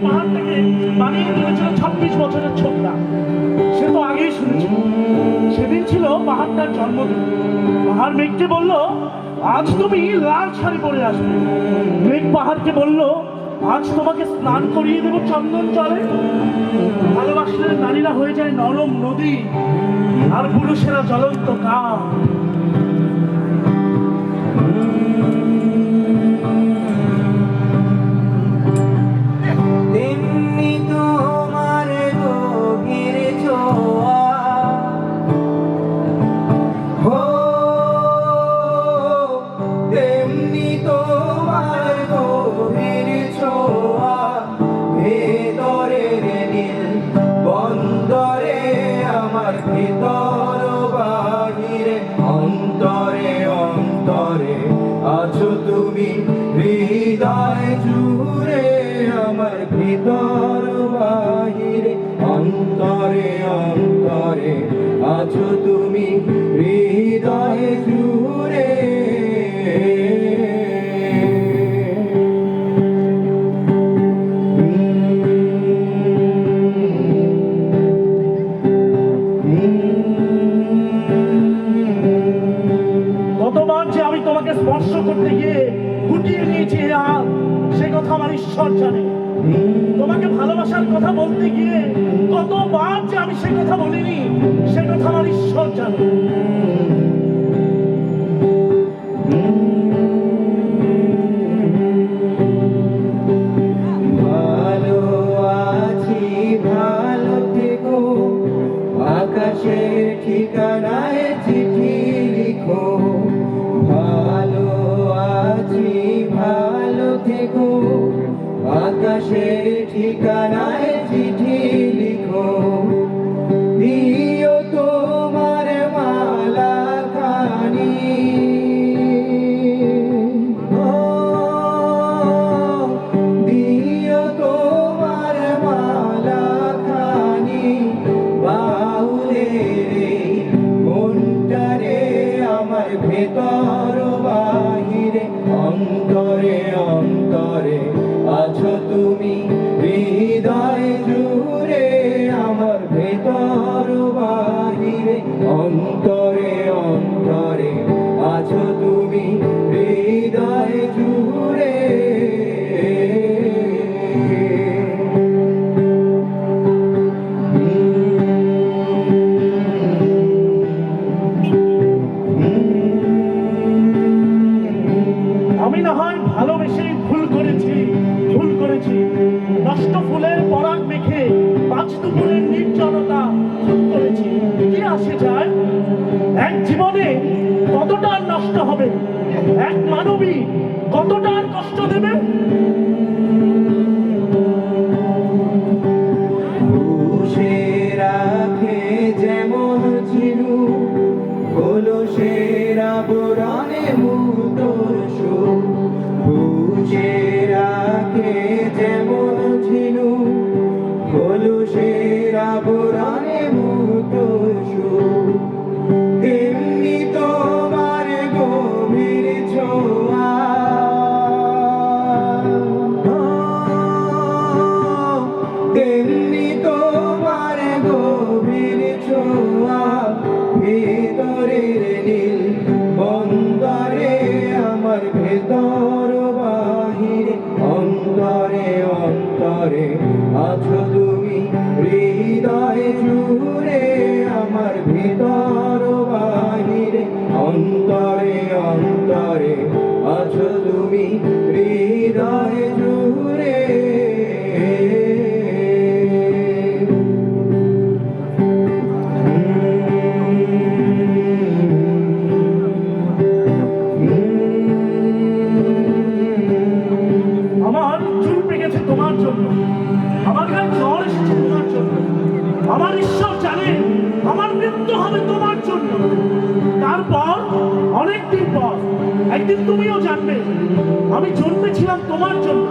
পাহাড়টাকে বানিয়ে দিয়েছিল 26 বছরের ছোকরা। সে তো আগেই শুনেছিল। সেদিন ছিল পাহাড়টার জন্মদিন। পাহাড় মেঘকে বলল, আজ তুমি লাল শাড়ি পরে আসবে। মেঘ পাহাড়কে বলল, আজ তোমাকে স্নান করিয়ে দেবো চন্দন জলে। ভালোবাসলে নারীরা হয়ে যায় নরম নদী, আর পুরুষেরা জ্বলন্ত কাঠ। ভিতর বাহিরে অন্তরে অন্তরে আছো তুমি, হৃদয় জুড়ে আমার ভিতর বাহিরে অন্তরে অন্তরে আছো তুমি, হৃদয় জুড়ে। কতবার যে আমি তোমাকে স্পর্শ করতে গিয়ে গুটিয়ে নিয়েছি হাত, সে কথা আমার ঈশ্বর জানে। তোমাকে ভালোবাসার কথা বলতে গিয়ে কতবার যে আমি সে কথা বলিনি, সে কথা আমার ঈশ্বর জানে। ভালো আছি ভালো থেকো, আকাশের ঠিকানায় চিঠি লিখো। ভালো আছি ভালো থেকো, আকাশের ঠিকানায় চিঠি লিখো। দিও তোমার মালা খানি, দিও তোমার মালা খানি, বাউলের মনটারে আমার ভেতর বাহিরে অন্তরে অন্তরে আছো তুমি, হৃদয় জুড়ে আমার ভেতর বাহিরে অন্তরে অন্তরে আছো তুমি, হৃদয় জুড়ে। আমি না হয় ভালোবেসে ভুল করেছি। নষ্ট ফুলের পরাগ মেখে পাঁচ দুপুরের নির্জনতা খুন করেছি। কি আসে যায়? এক জীবনে কতটা নষ্ট হবে, এক মানবী কতটা কষ্ট দেবে। পুষে রাখে যেমন ঝিনু, কলসের আবরণে মুতোর সুখ। পুষে রাখে যেমন ঝিনু, কলসের আবরণে মুতোর সুখ। তেমনি তোমার গভীর ছোঁয়া, তেমনি তোমার গভীর ছোঁয়া। ভেতরের নীল বন্দরে আমার ভেতর বাহিরে অন্তরে অন্তরে আছো তুমি, হৃদয় জুড়ে আমার ভেতর বাহিরে অন্তরে অন্তরে আছো তুমি, হৃদয় জুড়ে। আমার চুল পেকেছে তোমার জন্য, আমার গায়ে জ্বর এসেছে তোমার জন্য। আমার ঈশ্বর জানে আমার মৃত্যু হবে তোমার জন্য। তারপর অনেকদিন পর একদিন তুমিও জানবে আমি জন্মেছিলাম তোমার জন্য,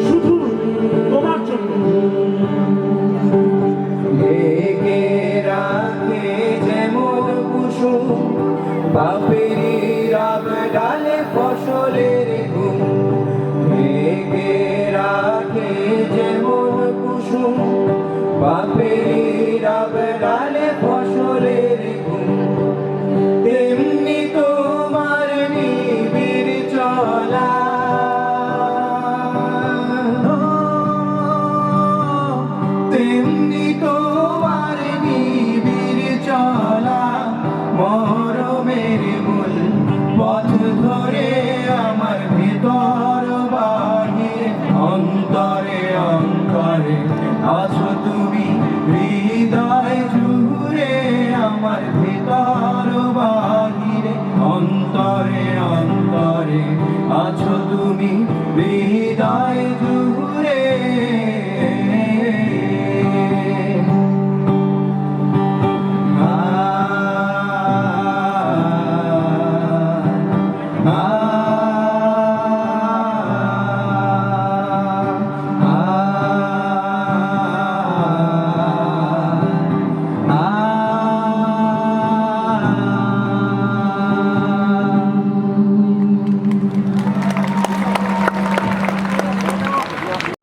শুধু তোমার জন্য। ঢেকে রাখে যেমন কুসুম, বাপের রাব ডালে ফসলের ঘুম। ঢেকে রাখে কুসুম পাপের রব ডালে